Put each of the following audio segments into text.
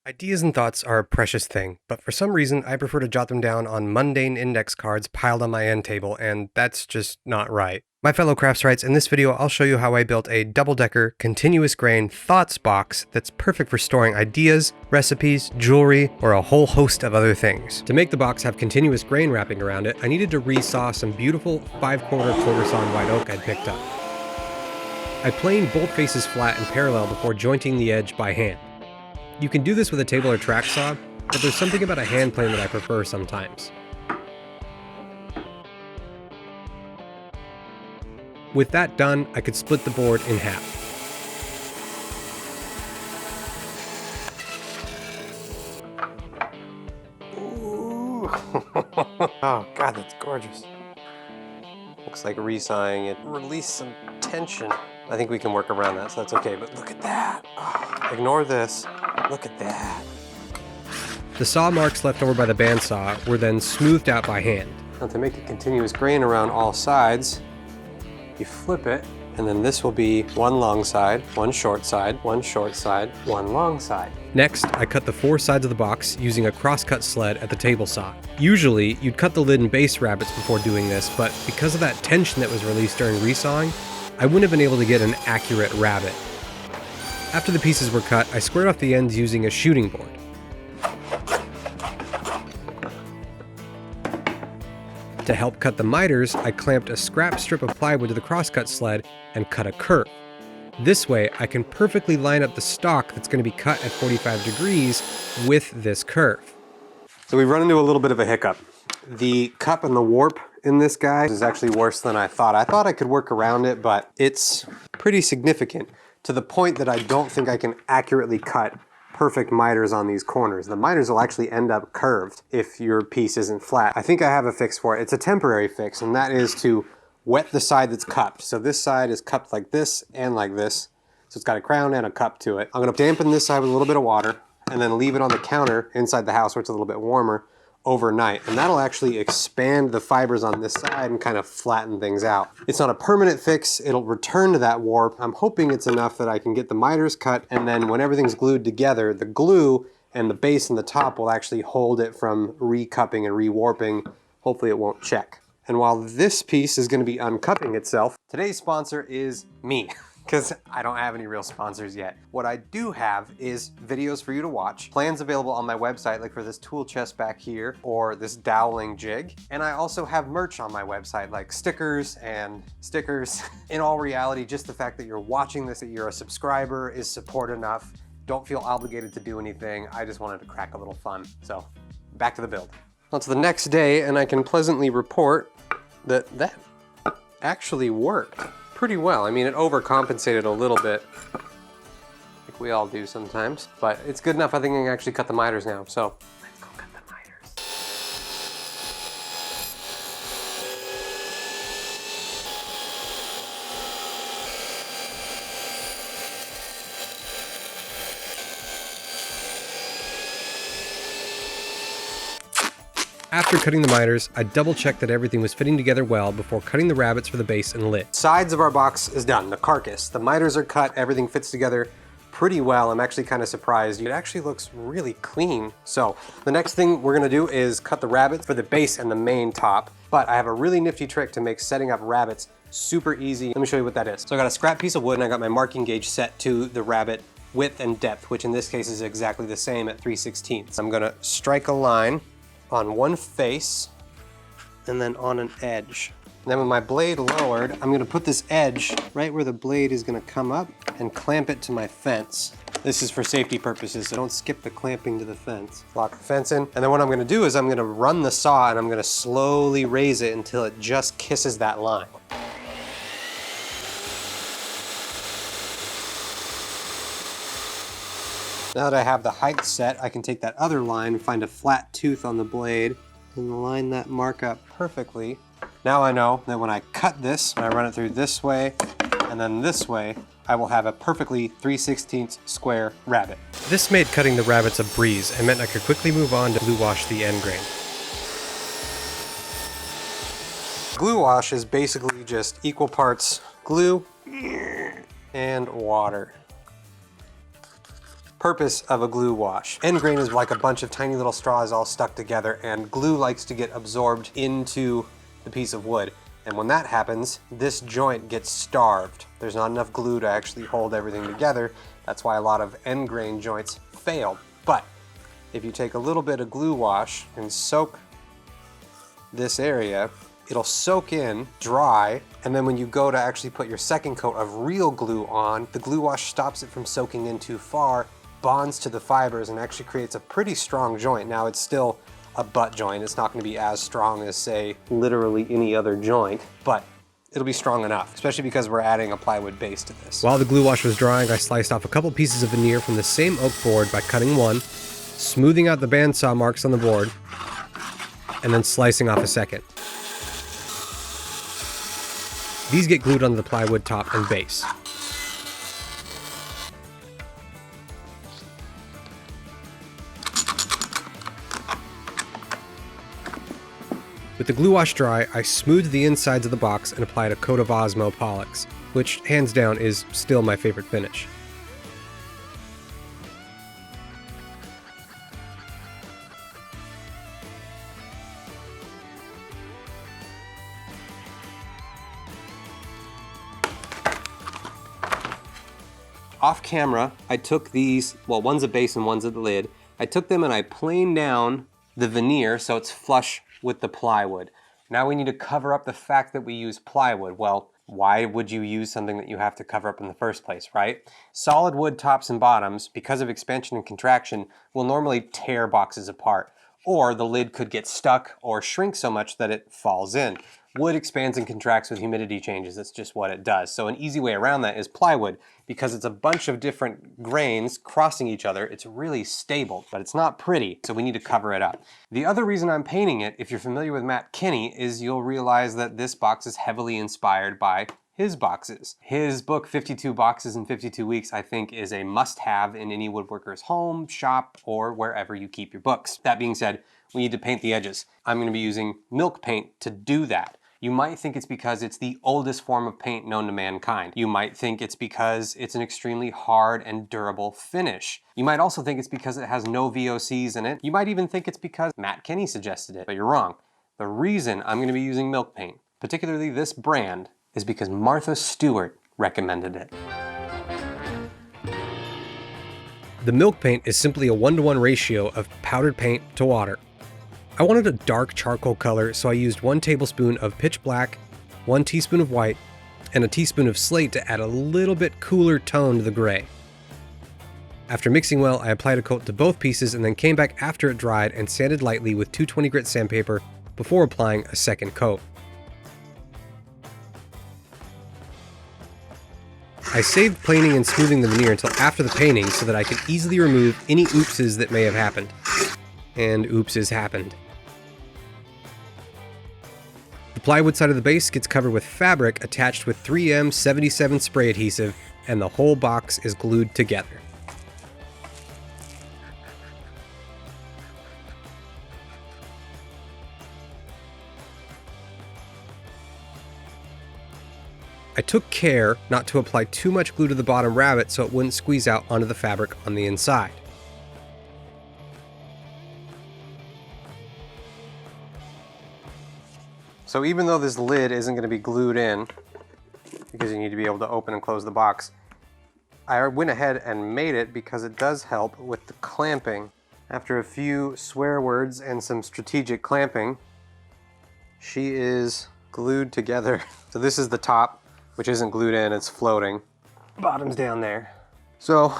Ideas and thoughts are a precious thing, but for some reason I prefer to jot them down on mundane index cards piled on my end table, and that's just not right. My fellow Craftswrights, in this video I'll show you how I built a double-decker, continuous grain thoughts box that's perfect for storing ideas, recipes, jewelry, or a whole host of other things. To make the box have continuous grain wrapping around it, I needed to resaw some beautiful 5/4 quarter sawn white oak I'd picked up. I planed both faces flat and parallel before jointing the edge by hand. You can do this with a table or track saw, but there's something about a hand plane that I prefer sometimes. With that done, I could split the board in half. Ooh. Oh god, that's gorgeous. Looks like resawing it released some tension. I think we can work around that, so that's okay, but look at that. Oh, ignore this. Look at that. The saw marks left over by the bandsaw were then smoothed out by hand. Now to make a continuous grain around all sides, you flip it, and then this will be one long side, one short side, one short side, one long side. Next, I cut the 4 sides of the box using a cross-cut sled at the table saw. Usually, you'd cut the lid and base rabbets before doing this, but because of that tension that was released during resawing, I wouldn't have been able to get an accurate rabbet. After the pieces were cut, I squared off the ends using a shooting board. To help cut the miters, I clamped a scrap strip of plywood to the crosscut sled and cut a curve. This way, I can perfectly line up the stock that's going to be cut at 45 degrees with this curve. So we run into a little bit of a hiccup. The cup and the warp in this guy is actually worse than I thought. I thought I could work around it, but it's pretty significant to the point that I don't think I can accurately cut perfect miters on these corners. The miters will actually end up curved if your piece isn't flat. I think I have a fix for it. It's a temporary fix, and that is to wet the side that's cupped. So this side is cupped like this and like this. So it's got a crown and a cup to it. I'm gonna dampen this side with a little bit of water and then leave it on the counter inside the house where it's a little bit warmer overnight, and that'll actually expand the fibers on this side and kind of flatten things out. It's not a permanent fix, it'll return to that warp. I'm hoping it's enough that I can get the miters cut, and then when everything's glued together, the glue and the base and the top will actually hold it from recupping and rewarping. Hopefully it won't check. And while this piece is going to be uncupping itself, today's sponsor is me. Because I don't have any real sponsors yet. What I do have is videos for you to watch, plans available on my website, like for this tool chest back here, or this doweling jig. And I also have merch on my website, like stickers and stickers. In all reality, just the fact that you're watching this, that you're a subscriber is support enough. Don't feel obligated to do anything. I just wanted to crack a little fun. So, back to the build. Well, it's the next day, and I can pleasantly report that that actually worked pretty well. I mean, it overcompensated a little bit, like we all do sometimes, but it's good enough. I think I can actually cut the miters now, so let's go cut the miters. After cutting the miters, I double-checked that everything was fitting together well before cutting the rabbets for the base and lid. Sides of our box is done, the carcass. The miters are cut, everything fits together pretty well. I'm actually kind of surprised. It actually looks really clean. So the next thing we're gonna do is cut the rabbets for the base and the main top. But I have a really nifty trick to make setting up rabbets super easy. Let me show you what that is. So I got a scrap piece of wood and I got my marking gauge set to the rabbet width and depth, which in this case is exactly the same at 3/16. I'm gonna strike a line on one face and then on an edge. And then with my blade lowered, I'm gonna put this edge right where the blade is gonna come up and clamp it to my fence. This is for safety purposes, so don't skip the clamping to the fence. Lock the fence in, and then what I'm gonna do is I'm gonna run the saw and I'm gonna slowly raise it until it just kisses that line. Now that I have the height set, I can take that other line and find a flat tooth on the blade and line that mark up perfectly. Now I know that when I cut this, when I run it through this way and then this way, I will have a perfectly 3/16 square rabbet. This made cutting the rabbets a breeze and meant I could quickly move on to glue wash the end grain. Glue wash is basically just equal parts glue and water. purpose of a glue wash. End grain is like a bunch of tiny little straws all stuck together, and glue likes to get absorbed into the piece of wood. And when that happens, this joint gets starved. There's not enough glue to actually hold everything together. That's why a lot of end grain joints fail. But if you take a little bit of glue wash and soak this area, it'll soak in, dry, and then when you go to actually put your second coat of real glue on, the glue wash stops it from soaking in too far, bonds to the fibers, and actually creates a pretty strong joint. Now it's still a butt joint. It's not going to be as strong as, say, literally any other joint, but it'll be strong enough, especially because we're adding a plywood base to this. While the glue wash was drying, I sliced off a couple pieces of veneer from the same oak board by cutting one, smoothing out the bandsaw marks on the board, and then slicing off a second. These get glued onto the plywood top and base. With the glue wash dry, I smoothed the insides of the box and applied a coat of Osmo Pollux, which hands down is still my favorite finish. Off camera, I took these, well, one's a base and one's a lid. I took them and I planed down the veneer so it's flush with the plywood. Now we need to cover up the fact that we use plywood. Well, why would you use something that you have to cover up in the first place, right? Solid wood tops and bottoms, because of expansion and contraction, will normally tear boxes apart, or the lid could get stuck or shrink so much that it falls in. Wood expands and contracts with humidity changes. That's just what it does. So an easy way around that is plywood. Because it's a bunch of different grains crossing each other, it's really stable, but it's not pretty, so we need to cover it up. The other reason I'm painting it, if you're familiar with Matt Kinney, is you'll realize that this box is heavily inspired by his boxes. His book, 52 Boxes in 52 Weeks, I think is a must-have in any woodworker's home, shop, or wherever you keep your books. That being said, we need to paint the edges. I'm going to be using milk paint to do that. You might think it's because it's the oldest form of paint known to mankind. You might think it's because it's an extremely hard and durable finish. You might also think it's because it has no VOCs in it. You might even think it's because Matt Kinney suggested it, but you're wrong. The reason I'm going to be using milk paint, particularly this brand, is because Martha Stewart recommended it. The milk paint is simply a 1-to-1 ratio of powdered paint to water. I wanted a dark charcoal color, so I used 1 tablespoon of pitch black, 1 teaspoon of white, and a teaspoon of slate to add a little bit cooler tone to the gray. After mixing well, I applied a coat to both pieces and then came back after it dried and sanded lightly with 220 grit sandpaper before applying a second coat. I saved planing and smoothing the veneer until after the painting so that I could easily remove any oopses that may have happened. And oopses happened. The plywood side of the base gets covered with fabric attached with 3M 77 spray adhesive, and the whole box is glued together. I took care not to apply too much glue to the bottom rabbet so it wouldn't squeeze out onto the fabric on the inside. So even though this lid isn't going to be glued in, because you need to be able to open and close the box, I went ahead and made it because it does help with the clamping. After a few swear words and some strategic clamping, she is glued together. So this is the top, which isn't glued in, it's floating. Bottom's down there. So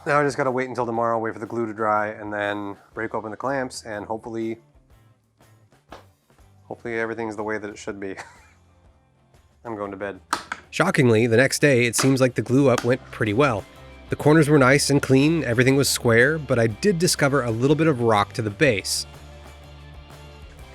now I just gotta wait until tomorrow, wait for the glue to dry, and then break open the clamps, and hopefully everything's the way that it should be. I'm going to bed. Shockingly, the next day, it seems like the glue up went pretty well. The corners were nice and clean, everything was square, but I did discover a little bit of rock to the base.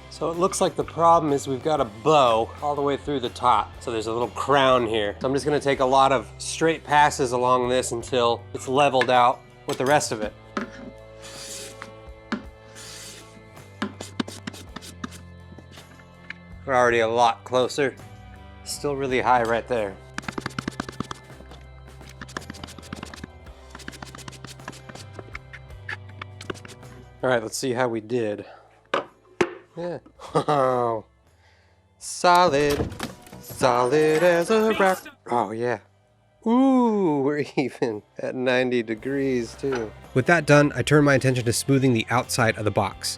So it looks like the problem is we've got a bow all the way through the top. So there's a little crown here. So I'm just gonna take a lot of straight passes along this until it's leveled out with the rest of it. We're already a lot closer. Still really high right there. All right, let's see how we did. Yeah. Oh, solid. Solid as a rock. Oh, yeah. Ooh, we're even at 90 degrees too. With that done, I turn my attention to smoothing the outside of the box.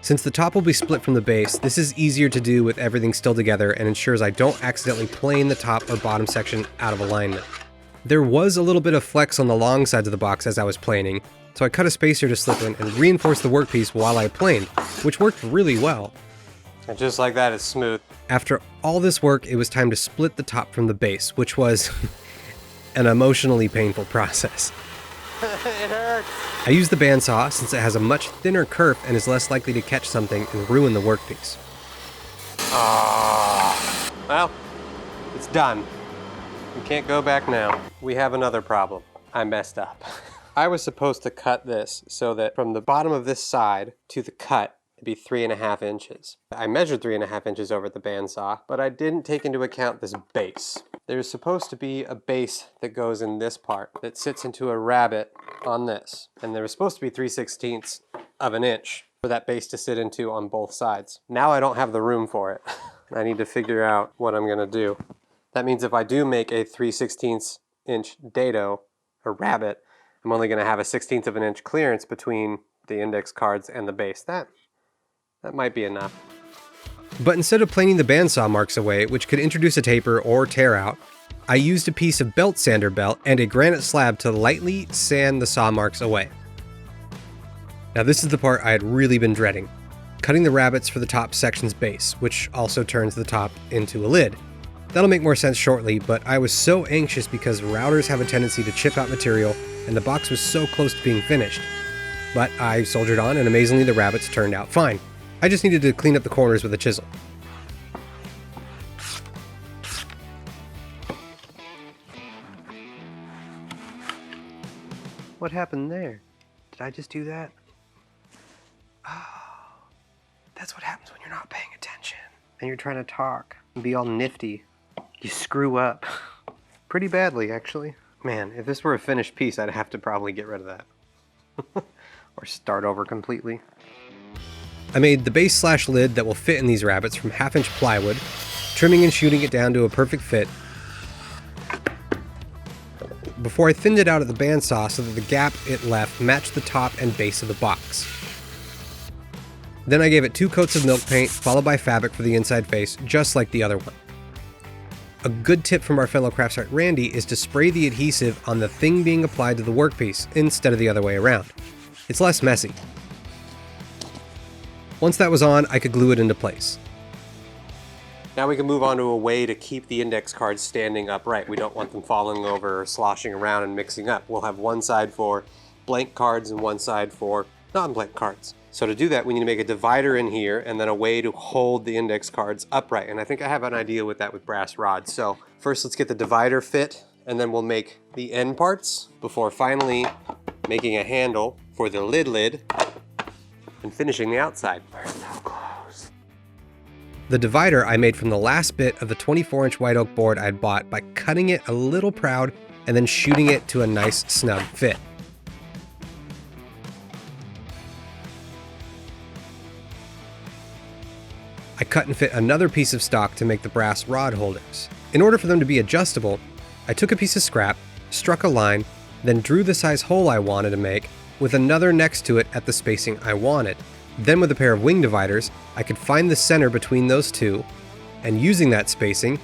Since the top will be split from the base, this is easier to do with everything still together and ensures I don't accidentally plane the top or bottom section out of alignment. There was a little bit of flex on the long sides of the box as I was planing, so I cut a spacer to slip in and reinforce the workpiece while I planed, which worked really well. And just like that, it's smooth. After all this work, it was time to split the top from the base, which was an emotionally painful process. It hurts. I used the bandsaw since it has a much thinner kerf and is less likely to catch something and ruin the workpiece. Well, it's done. We can't go back now. We have another problem. I messed up. I was supposed to cut this so that from the bottom of this side to the cut, it'd be 3.5 inches. I measured 3.5 inches over at the bandsaw, but I didn't take into account this base. There's supposed to be a base that goes in this part that sits into a rabbet on this. And there was supposed to be 3/16 of an inch for that base to sit into on both sides. Now I don't have the room for it. I need to figure out what I'm gonna do. That means if I do make a 3/16 inch dado, or rabbet, I'm only gonna have a 1/16 of an inch clearance between the index cards and the base. That might be enough. But instead of planing the bandsaw marks away, which could introduce a taper or tear out, I used a piece of belt sander belt and a granite slab to lightly sand the saw marks away. Now this is the part I had really been dreading, cutting the rabbets for the top section's base, which also turns the top into a lid. That'll make more sense shortly, but I was so anxious because routers have a tendency to chip out material and the box was so close to being finished. But I soldiered on and amazingly the rabbets turned out fine. I just needed to clean up the corners with a chisel. What happened there? Did I just do that? Oh, that's what happens when you're not paying attention. And you're trying to talk and be all nifty. You screw up. Pretty badly, actually. Man, if this were a finished piece, I'd have to probably get rid of that. Or start over completely. I made the base / lid that will fit in these rabbets from 1/2 inch plywood, trimming and shooting it down to a perfect fit, before I thinned it out at the bandsaw so that the gap it left matched the top and base of the box. Then I gave it 2 coats of milk paint, followed by fabric for the inside face, just like the other one. A good tip from our fellow Craftswright Randy is to spray the adhesive on the thing being applied to the workpiece instead of the other way around. It's less messy. Once that was on, I could glue it into place. Now we can move on to a way to keep the index cards standing upright. We don't want them falling over or sloshing around and mixing up. We'll have one side for blank cards and one side for non-blank cards. So to do that, we need to make a divider in here and then a way to hold the index cards upright. And I think I have an idea with that with brass rods. So first let's get the divider fit and then we'll make the end parts before finally making a handle for the lid and finishing the outside. We're so close. The divider I made from the last bit of the 24-inch white oak board I'd bought by cutting it a little proud and then shooting it to a nice snug fit. I cut and fit another piece of stock to make the brass rod holders. In order for them to be adjustable, I took a piece of scrap, struck a line, then drew the size hole I wanted to make with another next to it at the spacing I wanted. Then with a pair of wing dividers, I could find the center between those two, and using that spacing,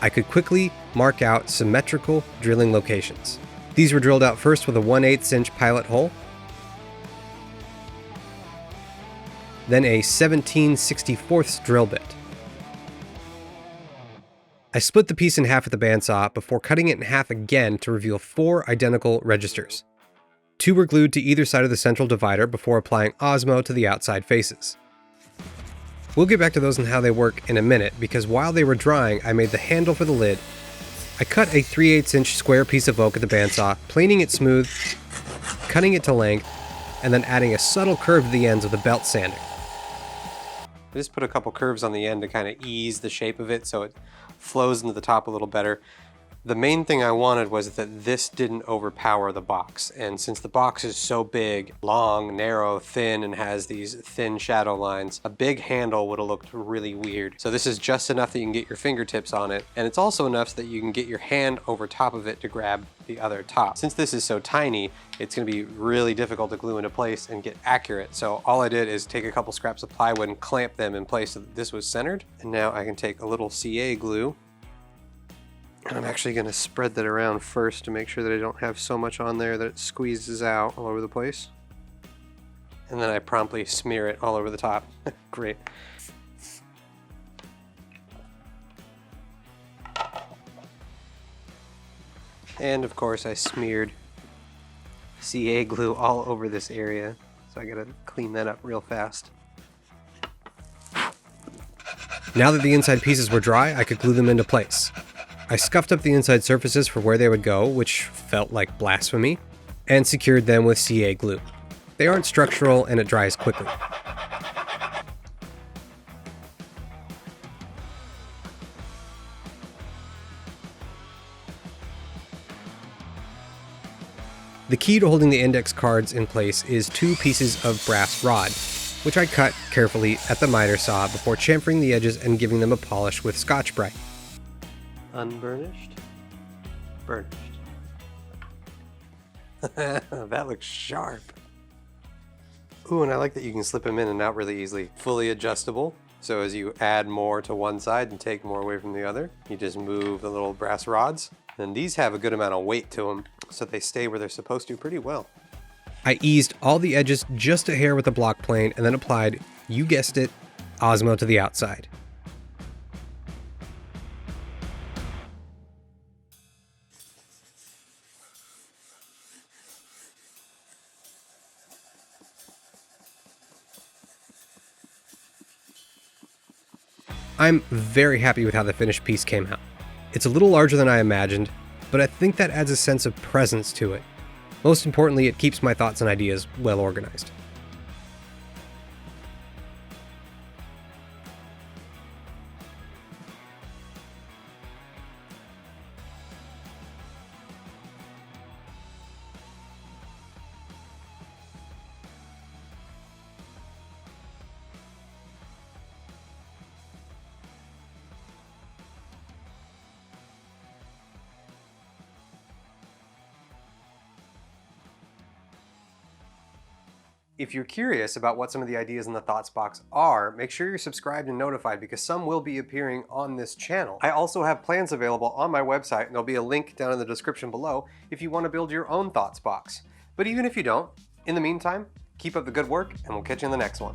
I could quickly mark out symmetrical drilling locations. These were drilled out first with a 1/8 inch pilot hole, then a 17/64 drill bit. I split the piece in half at the bandsaw before cutting it in half again to reveal 4 identical registers. 2 were glued to either side of the central divider before applying Osmo to the outside faces. We'll get back to those and how they work in a minute, because while they were drying, I made the handle for the lid. I cut a 3/8 inch square piece of oak at the bandsaw, planing it smooth, cutting it to length, and then adding a subtle curve to the ends with a belt sander. I just put a couple curves on the end to kind of ease the shape of it so it flows into the top a little better. The main thing I wanted was that this didn't overpower the box, and since the box is so big, long, narrow, thin, and has these thin shadow lines, a big handle would have looked really weird. So this is just enough that you can get your fingertips on it, and it's also enough so that you can get your hand over top of it to grab the other top. Since this is so tiny, it's going to be really difficult to glue into place and get accurate. So all I did is take a couple scraps of plywood and clamp them in place so that this was centered. And now I can take a little CA glue, and I'm actually going to spread that around first to make sure that I don't have so much on there that it squeezes out all over the place. And then I promptly smear it all over the top. Great. And of course I smeared CA glue all over this area, so I gotta clean that up real fast. Now that the inside pieces were dry, I could glue them into place. I scuffed up the inside surfaces for where they would go, which felt like blasphemy, and secured them with CA glue. They aren't structural and it dries quickly. The key to holding the index cards in place is 2 pieces of brass rod, which I cut carefully at the miter saw before chamfering the edges and giving them a polish with Scotch-Brite. Unburnished, burnished. That looks sharp. Ooh, and I like that you can slip them in and out really easily. Fully adjustable, so as you add more to one side and take more away from the other, you just move the little brass rods. And these have a good amount of weight to them, so they stay where they're supposed to pretty well. I eased all the edges just a hair with the block plane and then applied, you guessed it, Osmo to the outside. I'm very happy with how the finished piece came out. It's a little larger than I imagined, but I think that adds a sense of presence to it. Most importantly, it keeps my thoughts and ideas well organized. If you're curious about what some of the ideas in the Thoughts box are, make sure you're subscribed and notified because some will be appearing on this channel. I also have plans available on my website, and there'll be a link down in the description below if you want to build your own Thoughts box. But even if you don't, in the meantime, keep up the good work and we'll catch you in the next one.